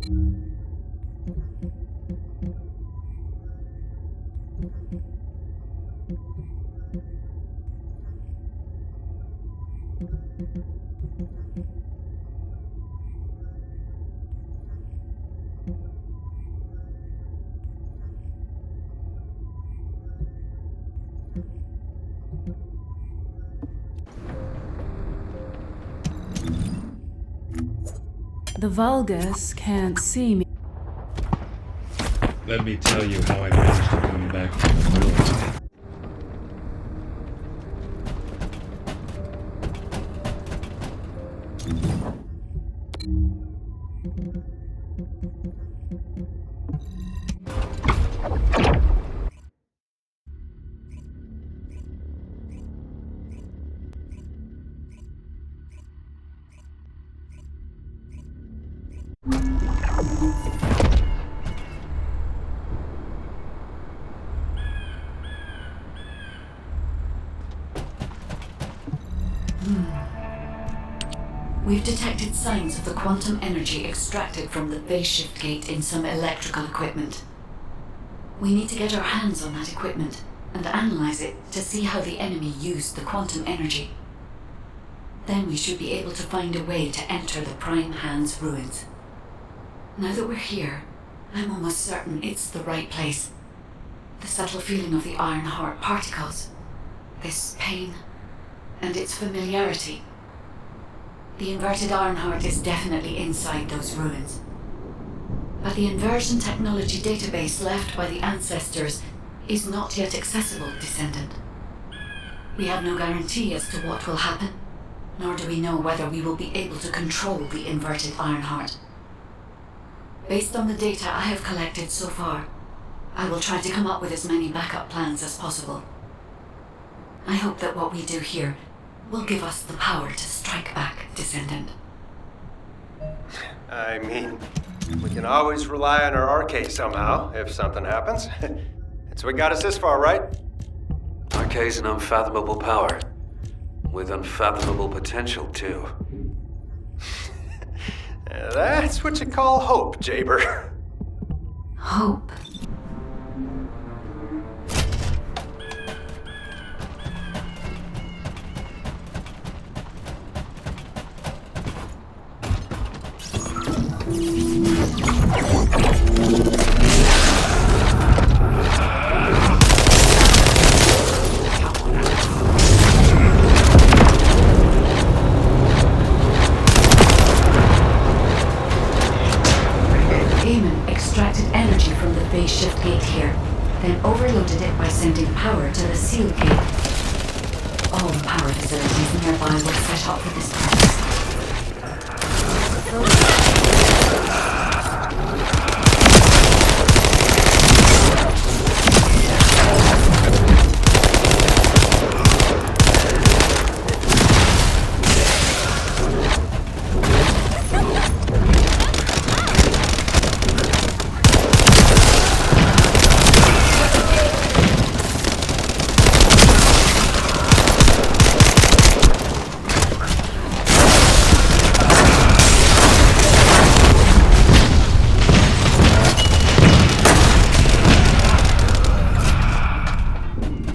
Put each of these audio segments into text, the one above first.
The Vulgus can't see me. Let me tell you how I managed to come back from the ruins. We've detected signs of the quantum energy extracted from the phase shift gate in some electrical equipment. We need to get our hands on that equipment and analyze it to see how the enemy used the quantum energy. Then we should be able to find a way to enter the Prime Hand's ruins. Now that we're here, I'm almost certain it's the right place. The subtle feeling of the Iron Heart particles, this pain, and its familiarity. The inverted Ironheart is definitely inside those ruins. But the inversion technology database left by the ancestors is not yet accessible, Descendant. We have no guarantee as to what will happen, nor do we know whether we will be able to control the inverted Ironheart. Based on the data I have collected so far, I will try to come up with as many backup plans as possible. I hope that what we do here will give us the power to strike back, Descendant. I mean, we can always rely on our arcade somehow, if something happens. It's what got us this far, right? Arcade's an unfathomable power. With unfathomable potential, too. That's what you call hope, Jaber. Hope. Shift gate here, then overloaded it by sending power to the sealed gate. All the power facilities nearby were set up for this purpose.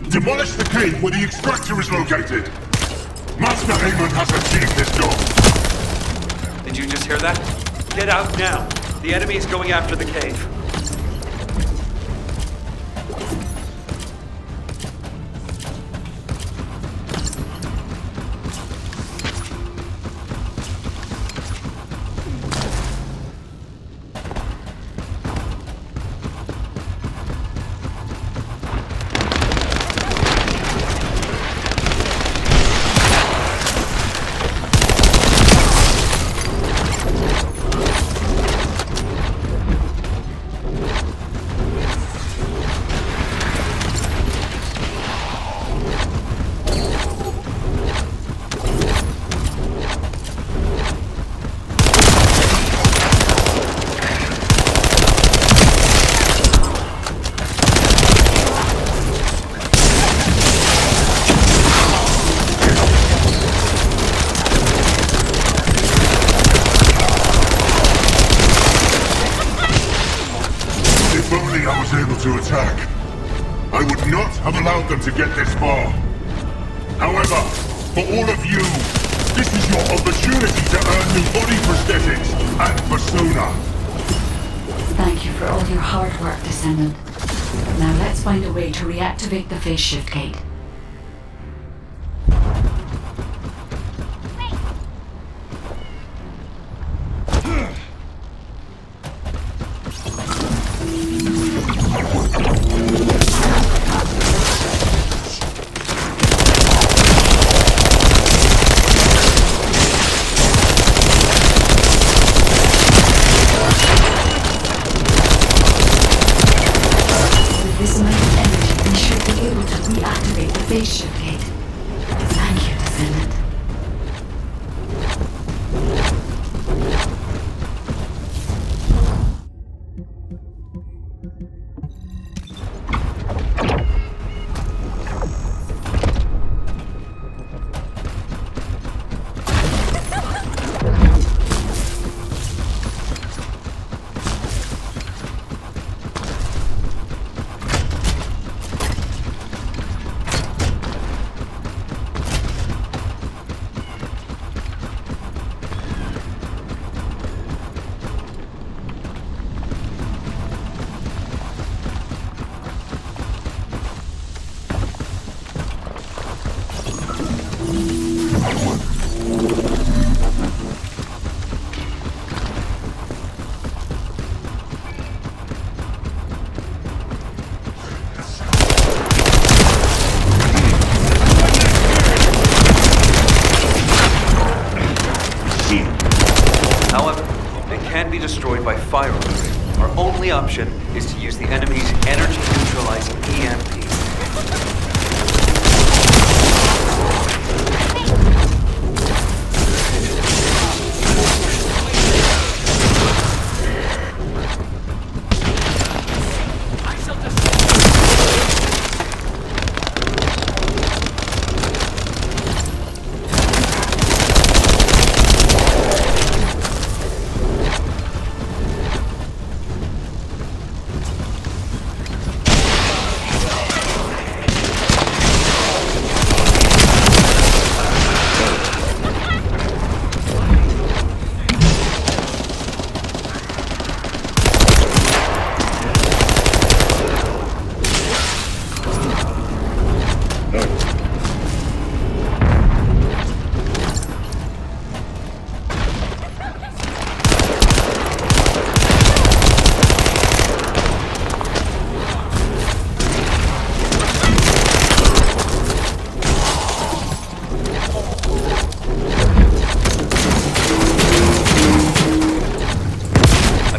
Demolish the cave where the extractor is located! Master Amon has achieved this goal! Did you just hear that? Get out now! The enemy is going after the cave. lucky I was able to attack. I would not have allowed them to get this far. However, for all of you, this is your opportunity to earn new body prosthetics and persona. Thank you for all your hard work, Descendant. Now let's find a way to reactivate the phase shift gate. This amount of energy, we should be able to reactivate the phase shift gate. Thank you, Descendant. However, it can't be destroyed by firearms. Our only option is to use the enemy's energy-neutralizing EMP.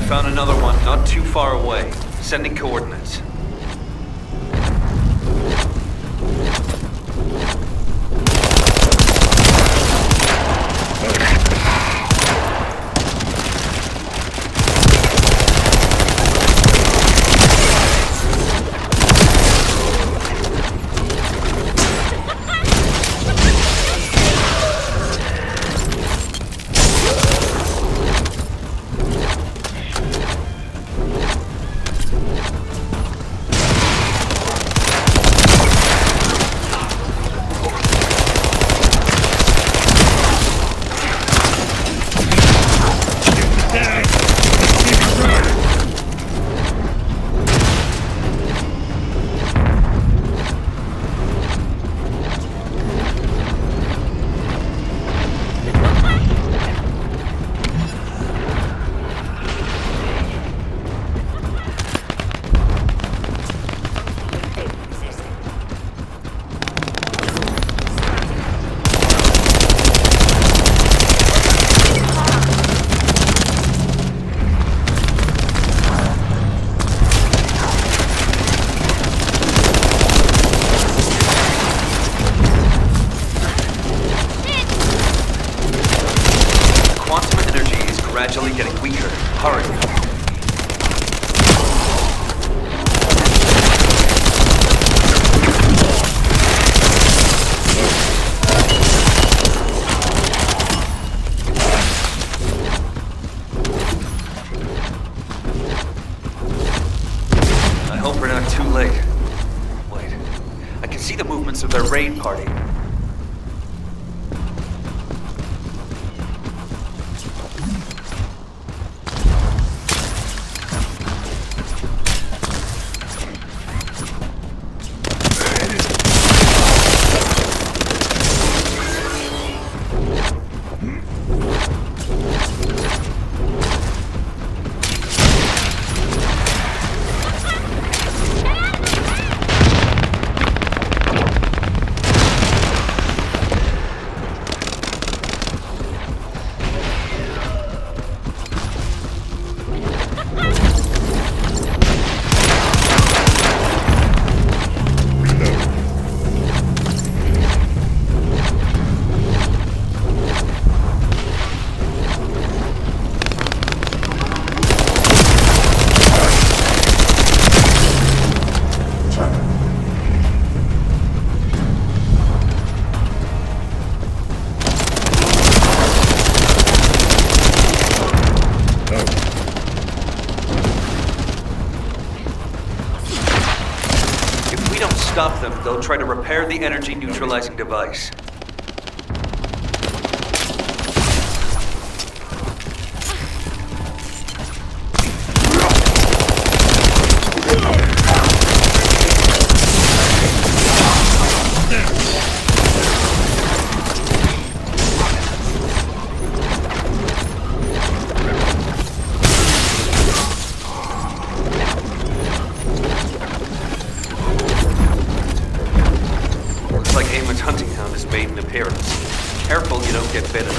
Found another one not too far away. Sending coordinates. Gradually getting weaker. Hurry. too late. Wait. I can see the movements of their raid party. Stop them, they'll try to repair the energy neutralizing device. Careful you don't get bitten.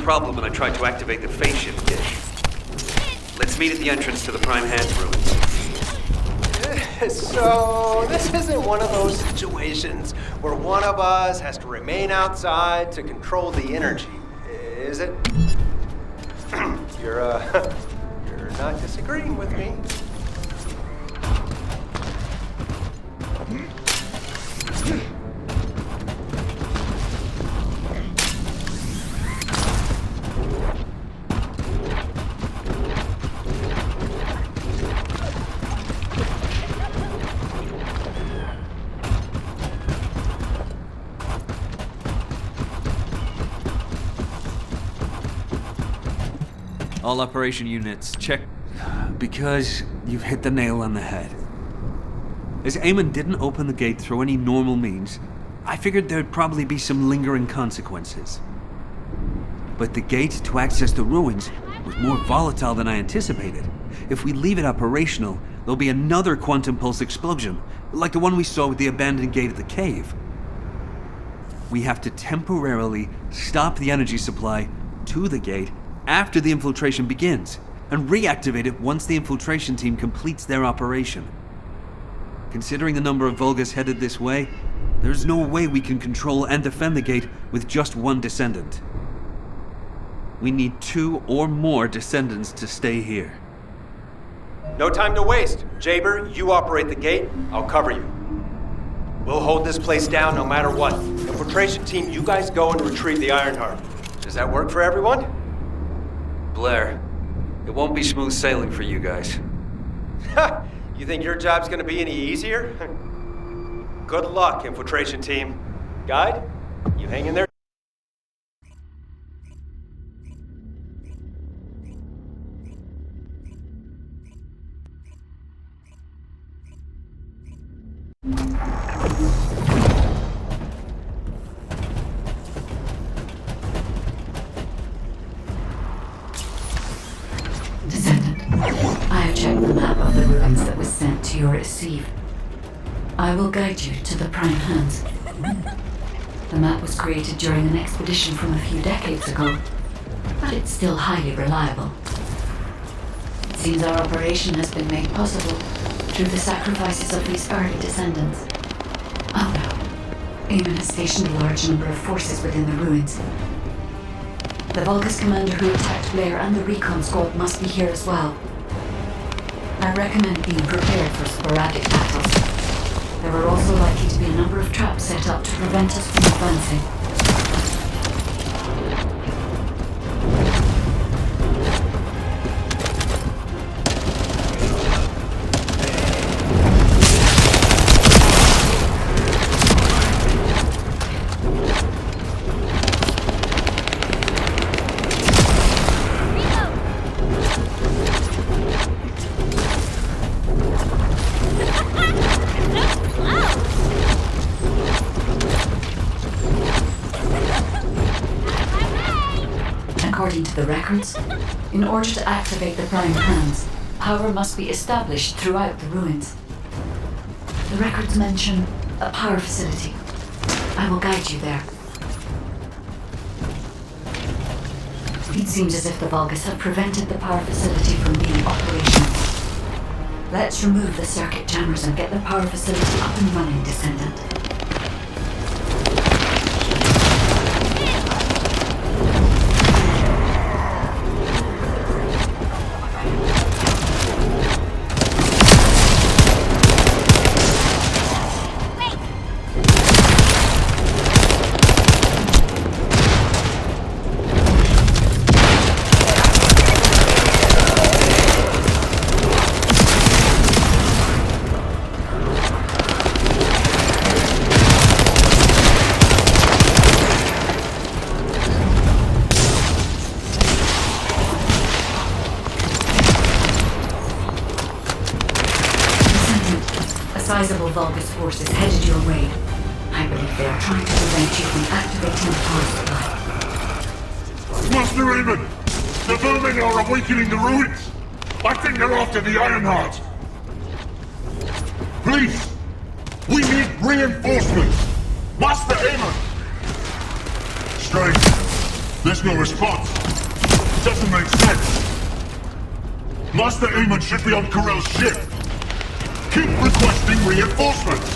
Problem when I tried to activate the phase shift gate. Let's meet at the entrance to the Prime Hands ruins. So, this isn't one of those situations where one of us has to remain outside to control the energy, is it? You're not disagreeing with me. All operation units, check. Because you've hit the nail on the head. As Eamon didn't open the gate through any normal means, I figured there'd probably be some lingering consequences. But the gate to access the ruins was more volatile than I anticipated. If we leave it operational, there'll be another quantum pulse explosion, like the one we saw with the abandoned gate at the cave. We have to temporarily stop the energy supply to the gate after the infiltration begins, and reactivate it once the infiltration team completes their operation. Considering the number of Vulgus headed this way, there's no way we can control and defend the gate with just one Descendant. We need 2 or more Descendants to stay here. No time to waste. Jaber, you operate the gate, I'll cover you. We'll hold this place down no matter what. Infiltration team, you guys go and retrieve the Ironheart. Does that work for everyone? Blair, it won't be smooth sailing for you guys. You think your job's gonna be any easier? Good luck, infiltration team. Guide, you hang in there. Descendant, I have checked the map of the ruins that was sent to your receive. I will guide you to the Prime Hands. The map was created during an expedition from a few decades ago, but it's still highly reliable. It seems our operation has been made possible through the sacrifices of these early descendants. Oh no. Eamon has stationed a large number of forces within the ruins. The Vulgus commander who attacked Blair and the recon squad must be here as well. I recommend being prepared for sporadic battles. There are also likely to be a number of traps set up to prevent us from advancing. According to the records, in order to activate the Prime Hands, power must be established throughout the ruins. The records mention a power facility. I will guide you there. It seems as if the Vulgus have prevented the power facility from being operational. Let's remove the circuit jammers and get the power facility up and running, Descendant. Sizable Vulgus forces headed your way. I believe they are trying to prevent you from activating the power supply. Master Eamon! The vermin are awakening the ruins! I think they're after the Ironheart! Please! We need reinforcements! Master Eamon! Strange. There's no response. Doesn't make sense. Master Eamon should be on Corell's ship. Keep requesting reinforcements!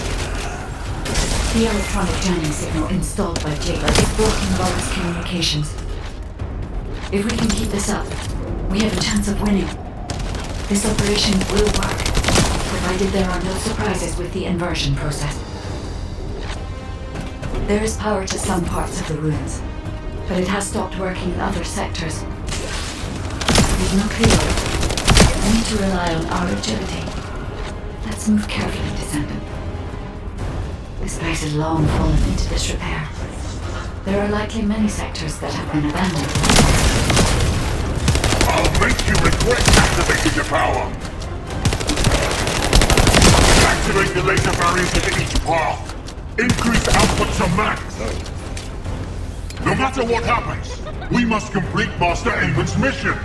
The electronic jamming signal installed by Jaber is blocking Vulgus communications. If we can keep this up, we have a chance of winning. This operation will work, provided there are no surprises with the inversion process. There is power to some parts of the ruins, but it has stopped working in other sectors. There's no clear. We need to rely on our agility. Let's move carefully, Descendant. This place has long fallen into disrepair. There are likely many sectors that have been abandoned. I'll make you regret activating your power! Activate the laser barriers at each path! Increase output to max! No matter what happens, we must complete Master Eamon's mission!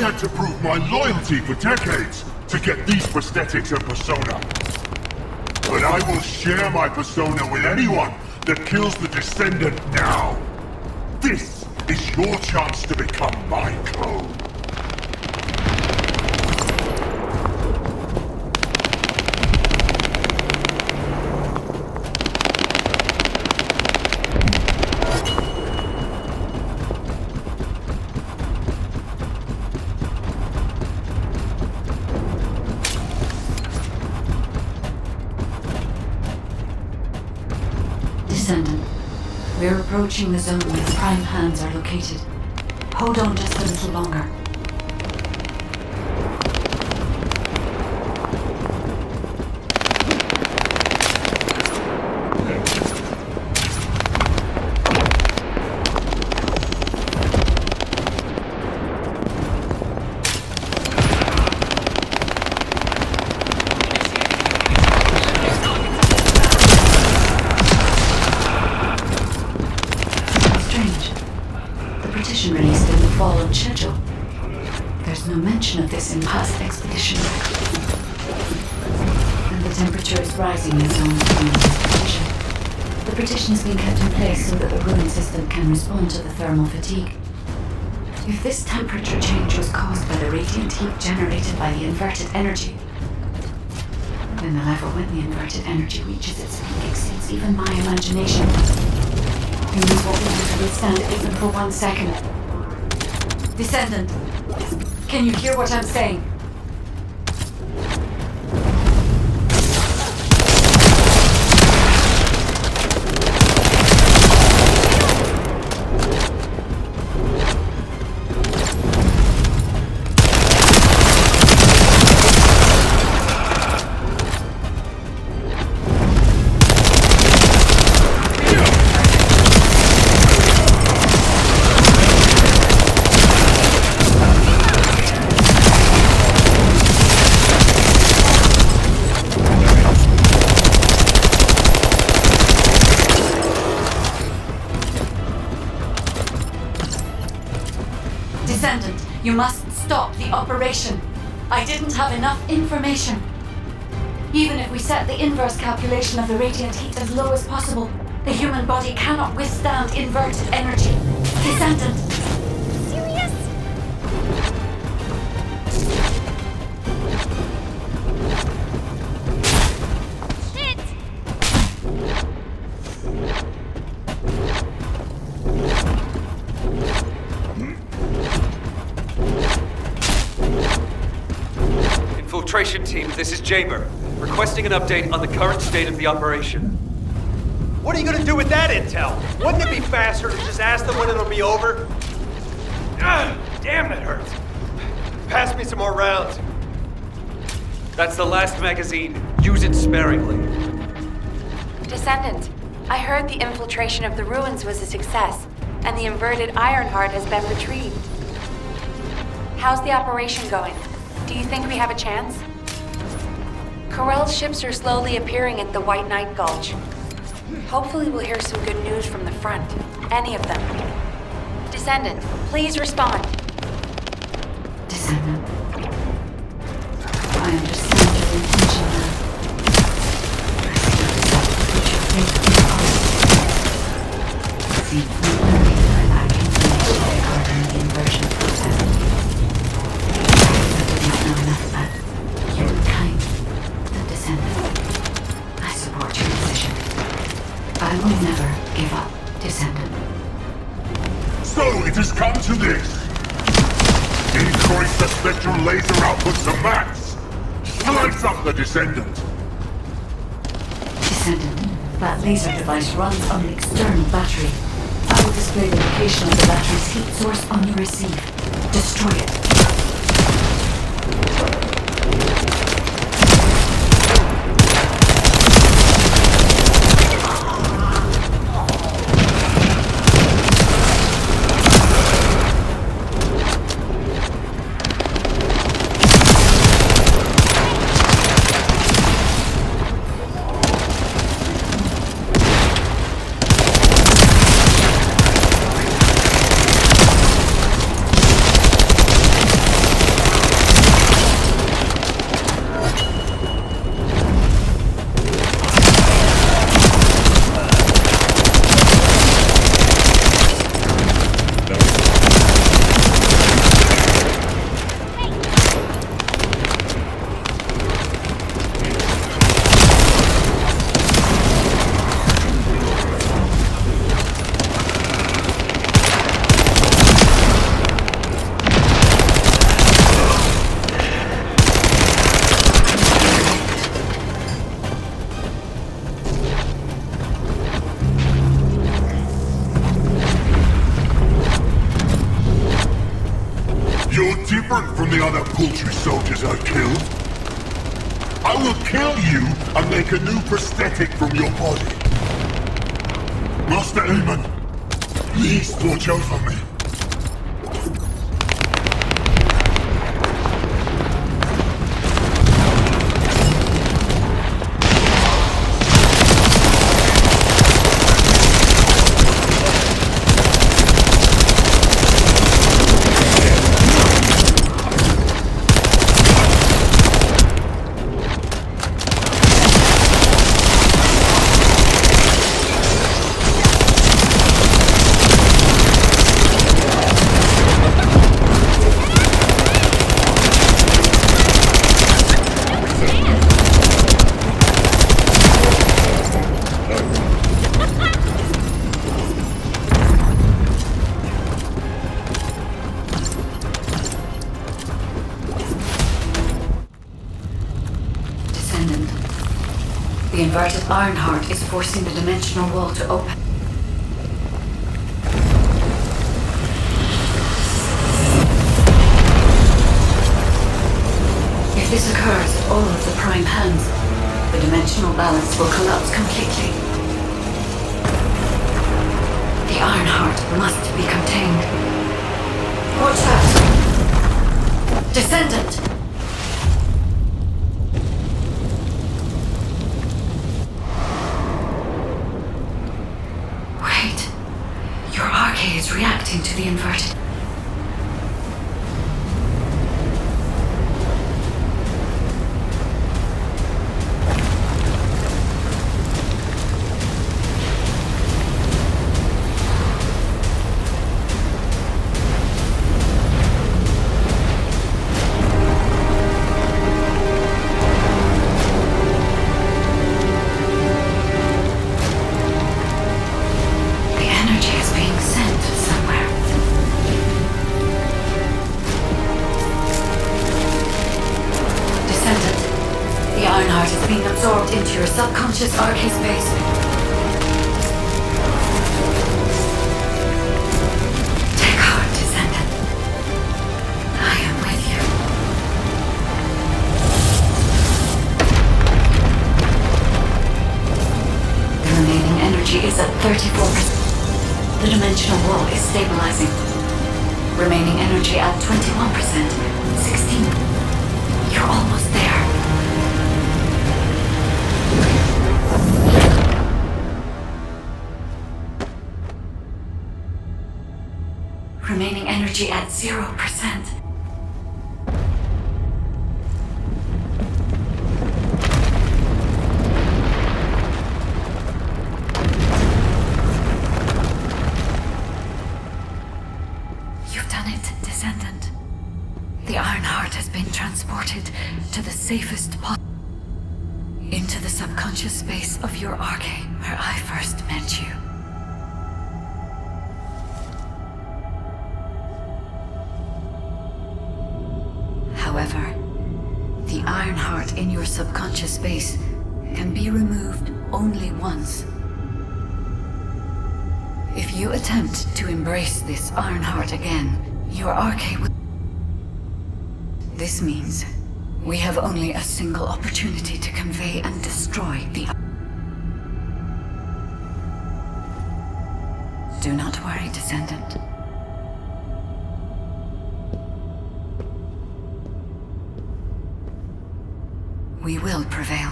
had to prove my loyalty for decades to get these prosthetics and persona. But I will share my persona with anyone that kills the Descendant now. This is your chance to become my clone. Descendant, we're approaching the zone where the prime hands are located. Hold on just a little longer. Released in the fall on schedule. There's no mention of this in past expedition records. And the temperature is rising in zone 3 in this position. The partition is being kept in place so that the ruin system can respond to the thermal fatigue. If this temperature change was caused by the radiant heat generated by the inverted energy, then the level when the inverted energy reaches its peak exceeds even my imagination. Humans won't be able to withstand it even for 1 second. Descendant, can you hear what I'm saying? Descendant, you must stop the operation. I didn't have enough information. Even if we set the inverse calculation of the radiant heat as low as possible, the human body cannot withstand inverted energy. Descendant! Serious? Shit! Infiltration team, this is Jaber, requesting an update on the current state of the operation. What are you gonna do with that intel? Wouldn't it be faster to just ask them when it'll be over? Damn, that hurts. Pass me some more rounds. That's the last magazine. Use it sparingly. Descendant, I heard the infiltration of the ruins was a success, and the inverted Ironheart has been retrieved. How's the operation going? Do you think we have a chance? Corell's ships are slowly appearing at the White Knight Gulch. Hopefully we'll hear some good news from the front. Any of them. Descendant, please respond. Descendant. I understand your intention now. I see yourself put your faith in the seems unlikely that I lack information regarding the inversion process. I did not know enough about humankind, the Descendant. I support your decision. I will never give up, Descendant. So it has come to this. Increase the spectral laser output to max. Slice up the Descendant. Descendant, that laser device runs on an external battery. I will display the location of the battery's heat source on your receive. Destroy it. other paltry soldiers I killed? I will kill you and make a new prosthetic from your body. Master Aemon, please watch over me. The inverted Ironheart is forcing the dimensional wall to open. If this occurs at all of the prime hands, the dimensional balance will collapse completely. The Ironheart must be contained. Watch out! Descendant! Is reacting to the inverted. Into your subconscious arcade space. Take heart, Descendant. I am with you. The remaining energy is at 34%. The dimensional wall is stabilizing. Remaining energy at 21%. 16. You're almost there. Remaining energy at 0%. You've done it, Descendant. The Ironheart has been transported to the safest into the subconscious space of your arcade, where I first met you. However, the Ironheart in your subconscious space can be removed only once. If you attempt to embrace this Ironheart again, your arcade will... This means we have only a single opportunity to convey and destroy the... Do not worry, Descendant. We will prevail.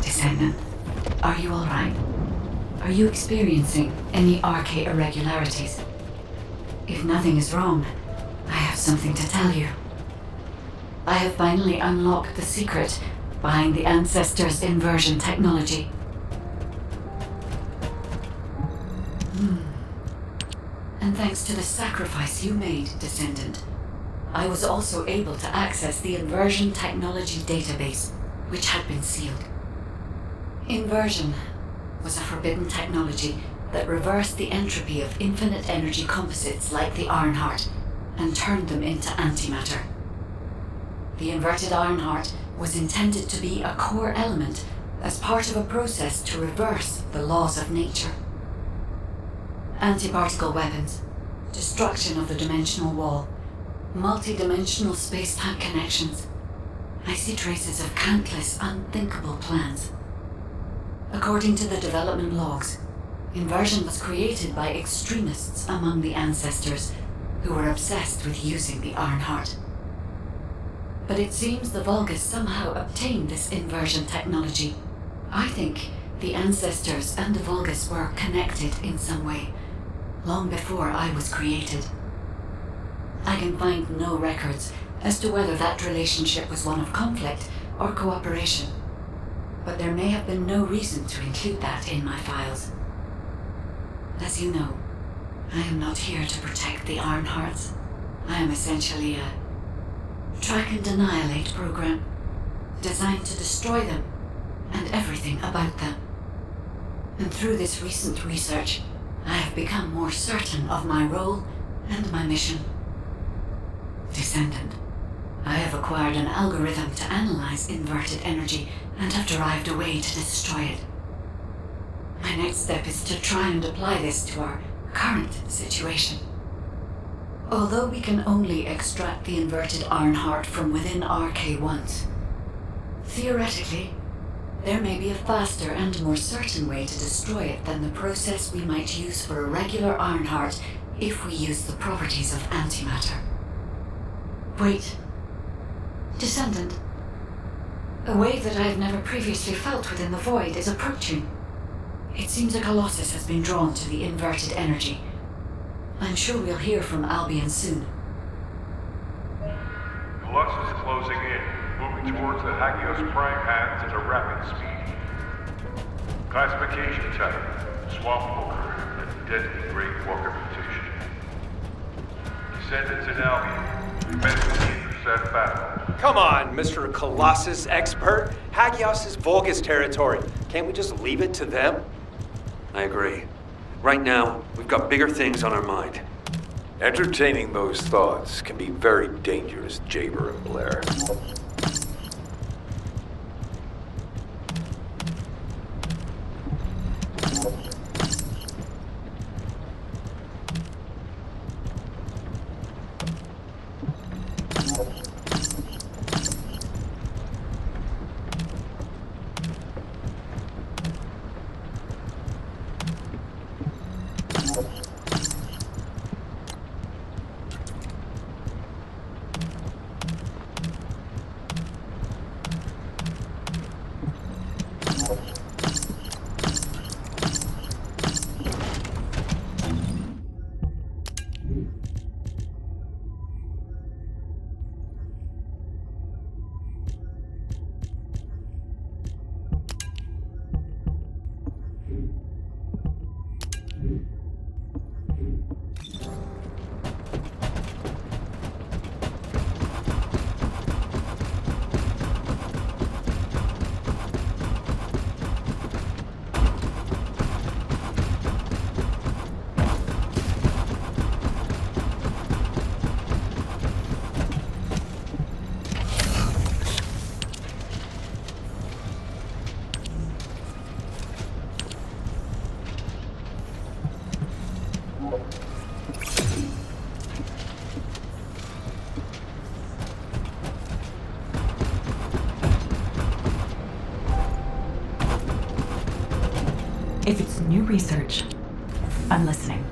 Descendant, are you all right? Are you experiencing any arcade irregularities? If nothing is wrong, I have something to tell you. I have finally unlocked the secret behind the Ancestors' inversion technology. And thanks to the sacrifice you made, Descendant, I was also able to access the Inversion Technology database, which had been sealed. Inversion was a forbidden technology that reversed the entropy of infinite energy composites like the Ironheart and turned them into antimatter. The inverted Ironheart was intended to be a core element as part of a process to reverse the laws of nature. Anti-particle weapons, destruction of the dimensional wall, multi-dimensional space-time connections. I see traces of countless unthinkable plans. According to the development logs, Inversion was created by extremists among the ancestors who were obsessed with using the Ironheart. But it seems the Vulgus somehow obtained this inversion technology. I think the ancestors and the Vulgus were connected in some way, long before I was created. I can find no records as to whether that relationship was one of conflict or cooperation, but there may have been no reason to include that in my files. As you know, I am not here to protect the Ironhearts. I am essentially a track and annihilate program, designed to destroy them and everything about them. And through this recent research, I have become more certain of my role and my mission. Descendant, I have acquired an algorithm to analyze inverted energy and have derived a way to destroy it. My next step is to try and apply this to our current situation. Although we can only extract the inverted Ironheart from within RK-1s, theoretically, there may be a faster and more certain way to destroy it than the process we might use for a regular Ironheart if we use the properties of antimatter. Wait. Descendant. A wave that I have never previously felt within the void is approaching. It seems a Colossus has been drawn to the inverted energy. I'm sure we'll hear from Albion soon. Colossus closing in, moving towards the Hagios prime hands at a rapid speed. Classification type, swamp ogre, and deadly great walker mutation. Descendants in Albion, immensely intercept battle. Come on, Mr. Colossus expert. Hagios is Vulgus territory. Can't we just leave it to them? I agree. Right now, we've got bigger things on our mind. Entertaining those thoughts can be very dangerous, Jaber and Blair. If it's new research, I'm listening.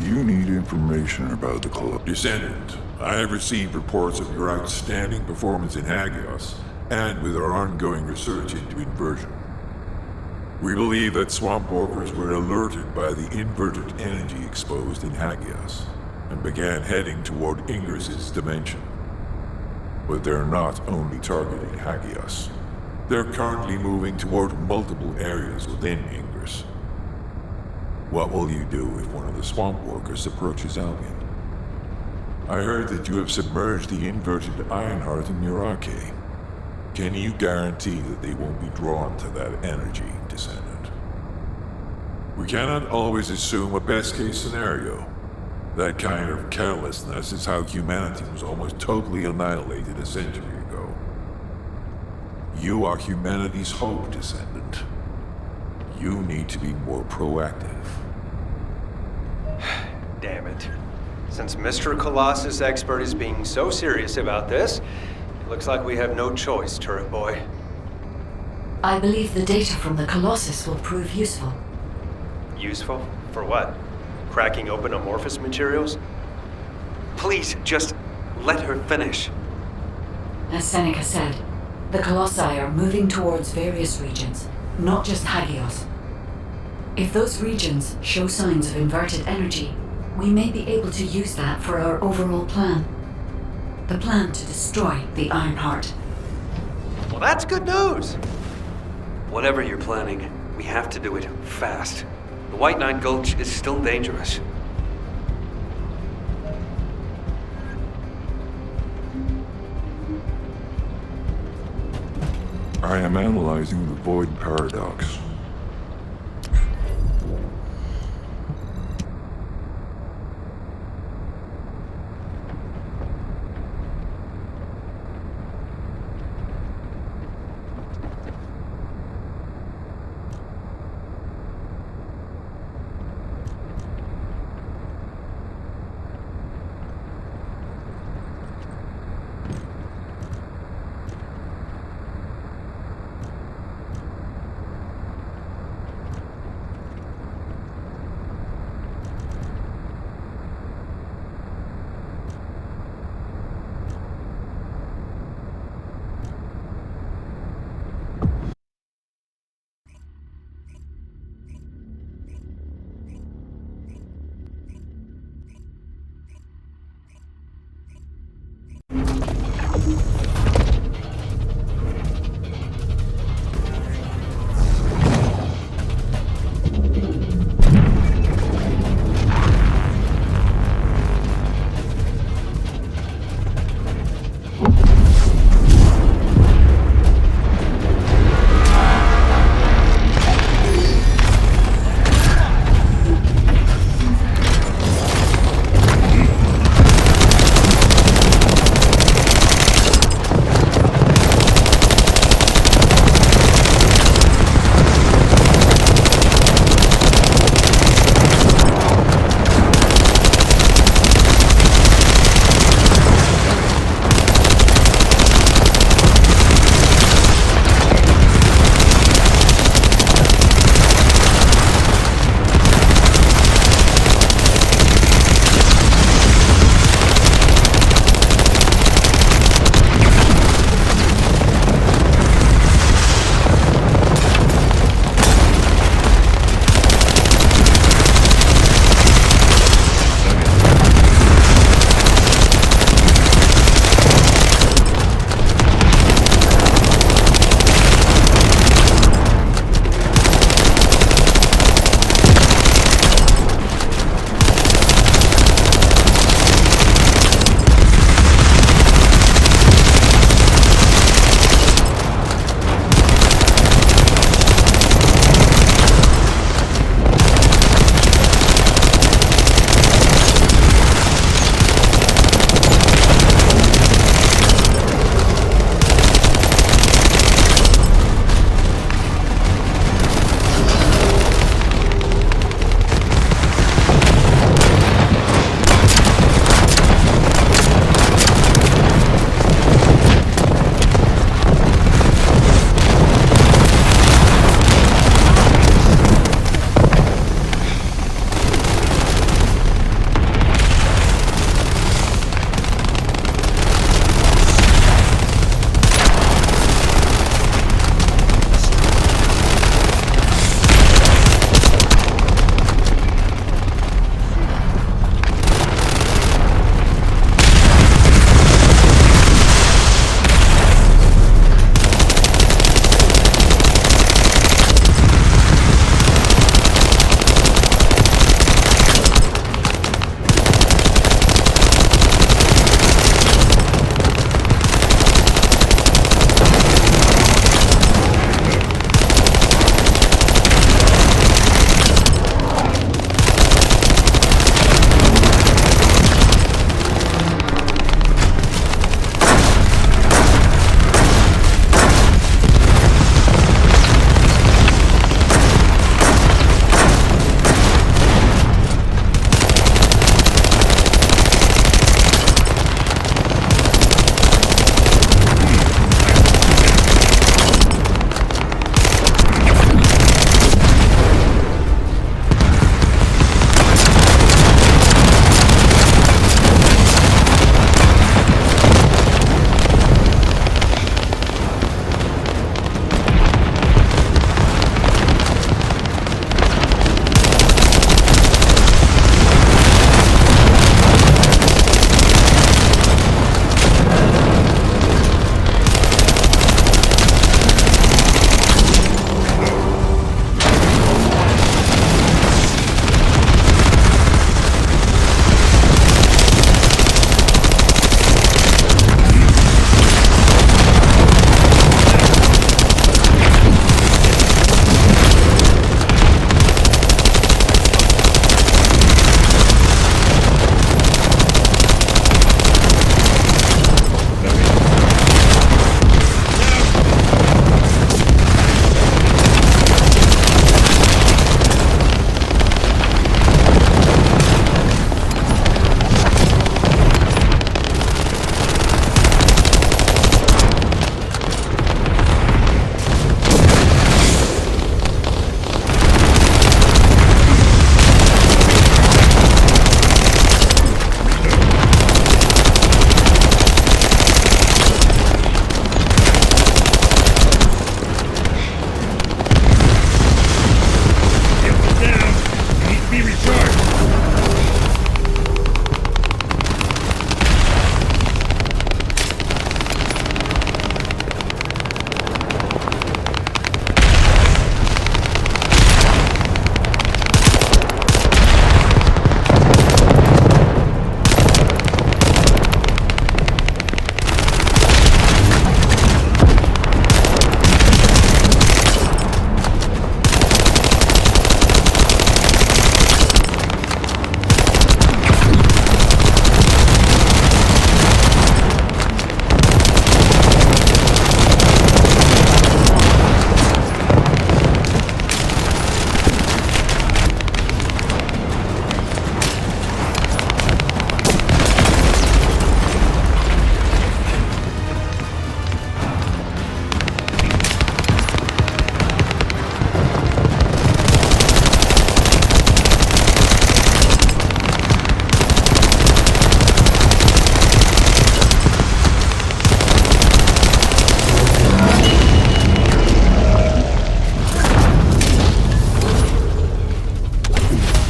You need information about the club. Descendant, I have received reports of your outstanding performance in Hagios, and with our ongoing research into inversion. We believe that swamp walkers were alerted by the inverted energy exposed in Hagios, and began heading toward Ingress's dimension. But they're not only targeting Hagios. They're currently moving toward multiple areas within Ingress. What will you do if one of the swamp walkers approaches Albion? I heard that you have submerged the inverted Ironheart in your arcade. Can you guarantee that they won't be drawn to that energy, Descendant? We cannot always assume a best-case scenario. That kind of carelessness is how humanity was almost totally annihilated a century ago. You are humanity's hope, Descendant. You need to be more proactive. Damn it. Since Mr. Colossus Expert is being so serious about this, it looks like we have no choice, Turret Boy. I believe the data from the Colossus will prove useful. Useful? For what? Cracking open amorphous materials? Please, just let her finish. As Seneca said, the Colossi are moving towards various regions, not just Hagios. If those regions show signs of inverted energy, we may be able to use that for our overall plan. The plan to destroy the Ironheart. Well, that's good news! Whatever you're planning, we have to do it fast. The White Knight Gulch is still dangerous. I am analyzing the Void Paradox.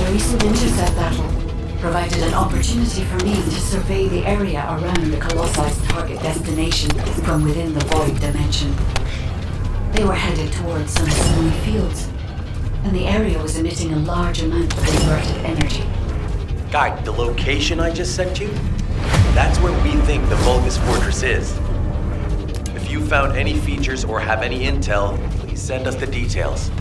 The recent intercept battle provided an opportunity for me to survey the area around the Colossus' target destination from within the void dimension. They were headed towards some snowy fields, and the area was emitting a large amount of inverted energy. Guide, the location I just sent you? That's where we think the Vulgus Fortress is. If you found any features or have any intel, please send us the details.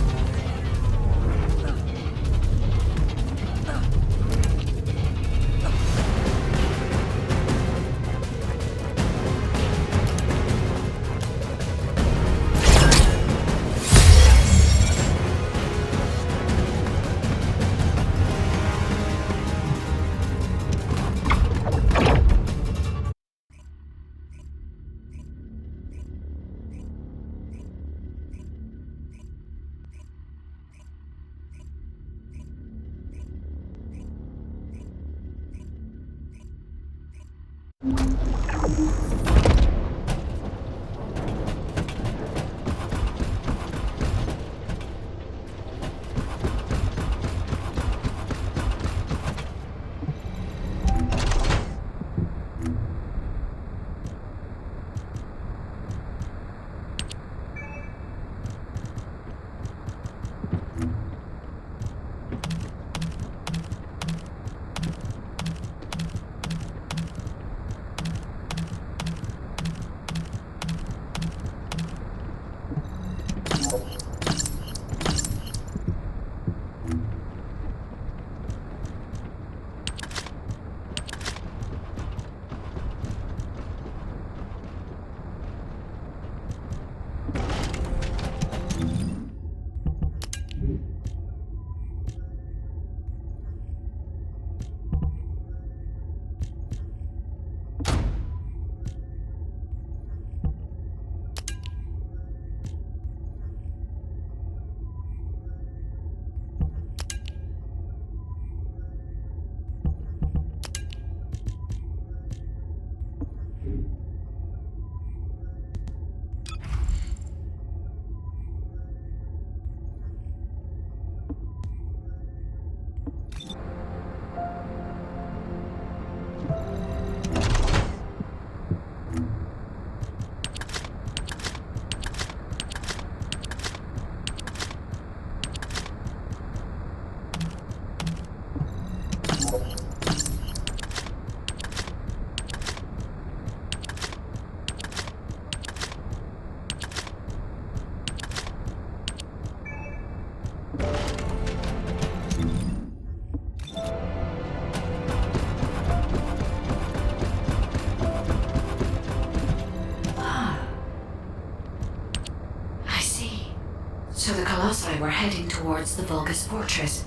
So the Colossi were heading towards the Vulgus Fortress.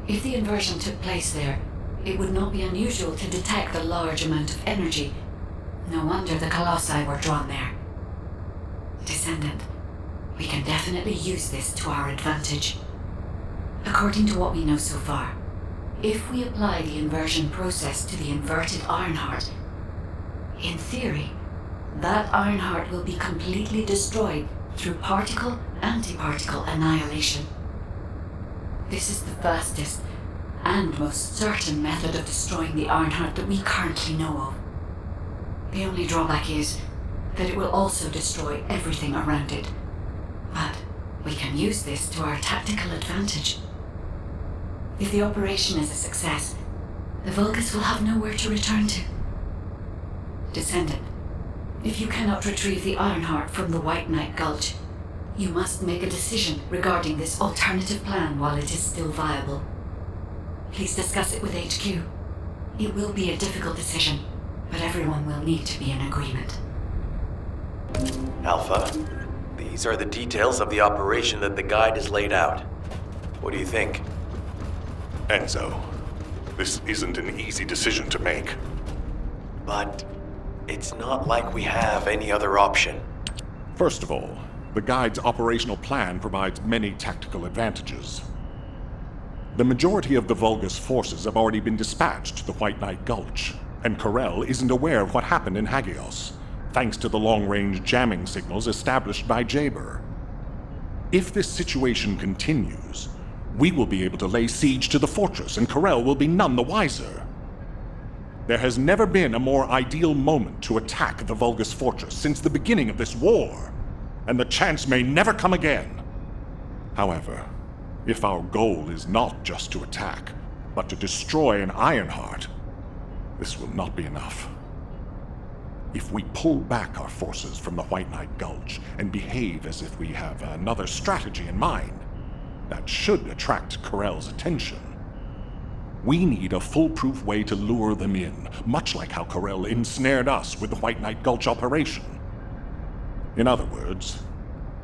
If the inversion took place there, it would not be unusual to detect a large amount of energy. No wonder the Colossi were drawn there. Descendant, we can definitely use this to our advantage. According to what we know so far, if we apply the inversion process to the inverted Ironheart, in theory, that Ironheart will be completely destroyed through particle-antiparticle annihilation. This is the fastest and most certain method of destroying the Ironheart that we currently know of. The only drawback is that it will also destroy everything around it. But we can use this to our tactical advantage. If the operation is a success, the Vulgus will have nowhere to return to. Descendant, if you cannot retrieve the Ironheart from the White Knight Gulch, you must make a decision regarding this alternative plan while it is still viable. Please discuss it with HQ. It will be a difficult decision, but everyone will need to be in agreement. Alpha, these are the details of the operation that the guide has laid out. What do you think? Enzo, this isn't an easy decision to make. But it's not like we have any other option. First of all, the guide's operational plan provides many tactical advantages. The majority of the Vulgus forces have already been dispatched to the White Knight Gulch, and Corel isn't aware of what happened in Hagios, thanks to the long-range jamming signals established by Jaber. If this situation continues, we will be able to lay siege to the fortress, and Corel will be none the wiser. There has never been a more ideal moment to attack the Vulgus fortress since the beginning of this war, and the chance may never come again. However, if our goal is not just to attack, but to destroy an Ironheart, this will not be enough. If we pull back our forces from the White Knight Gulch and behave as if we have another strategy in mind, that should attract Corel's attention. We need a foolproof way to lure them in, much like how Corel ensnared us with the White Knight Gulch operation. In other words,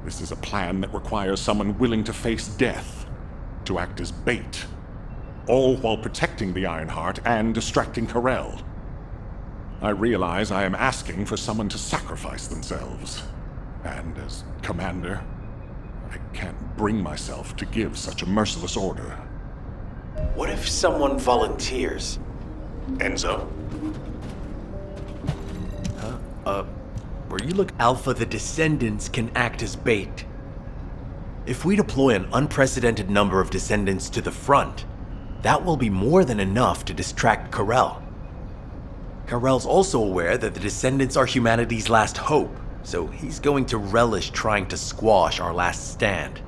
this is a plan that requires someone willing to face death, to act as bait, all while protecting the Ironheart and distracting Corel. I realize I am asking for someone to sacrifice themselves, and as commander, I can't bring myself to give such a merciless order. What if someone volunteers? Enzo? Where you look, Alpha, the Descendants can act as bait. If we deploy an unprecedented number of Descendants to the front, that will be more than enough to distract Corel. Corel's also aware that the Descendants are humanity's last hope, so he's going to relish trying to squash our last stand.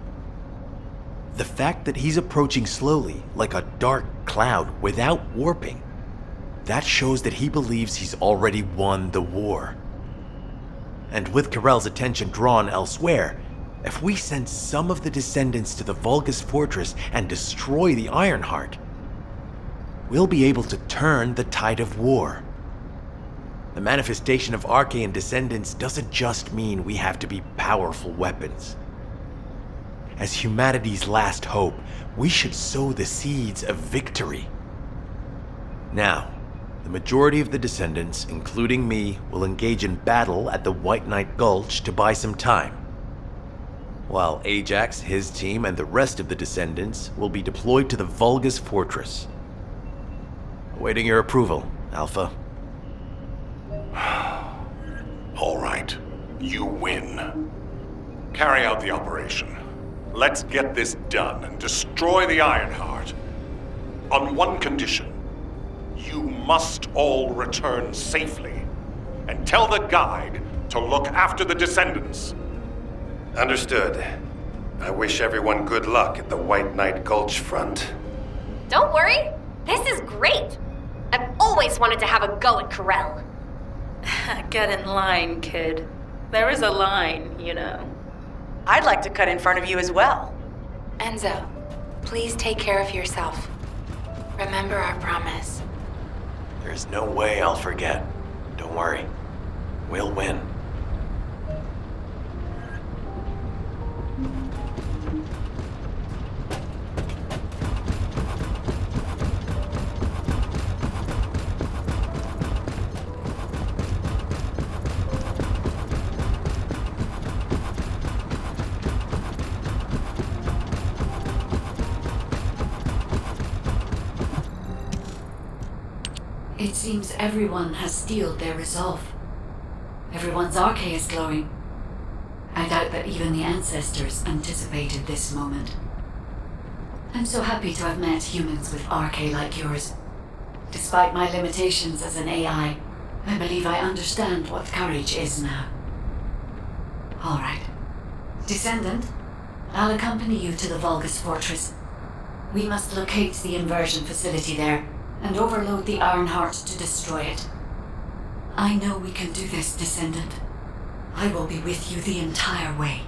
The fact that he's approaching slowly, like a dark cloud without warping, that shows that he believes he's already won the war. And with Corel's attention drawn elsewhere, if we send some of the Descendants to the Vulgus fortress and destroy the Ironheart, we'll be able to turn the tide of war. The manifestation of Archaean Descendants doesn't just mean we have to be powerful weapons. As humanity's last hope, we should sow the seeds of victory. Now, the majority of the Descendants, including me, will engage in battle at the White Knight Gulch to buy some time, while Ajax, his team, and the rest of the Descendants will be deployed to the Vulgus fortress. Awaiting your approval, Alpha. All right, you win. Carry out the operation. Let's get this done and destroy the Ironheart. On one condition. You must all return safely. And tell the guide to look after the Descendants. Understood. I wish everyone good luck at the White Knight Gulch front. Don't worry. This is great. I've always wanted to have a go at Corel. Get in line, kid. There is a line, you know. I'd like to cut in front of you as well. Enzo, please take care of yourself. Remember our promise. There's no way I'll forget. Don't worry. We'll win. It seems everyone has steeled their resolve. Everyone's arche is glowing. I doubt that even the ancestors anticipated this moment. I'm so happy to have met humans with arche like yours. Despite my limitations as an AI, I believe I understand what courage is now. All right. Descendant, I'll accompany you to the Vulgus fortress. We must locate the inversion facility there and overload the Ironheart to destroy it. I know we can do this, Descendant. I will be with you the entire way.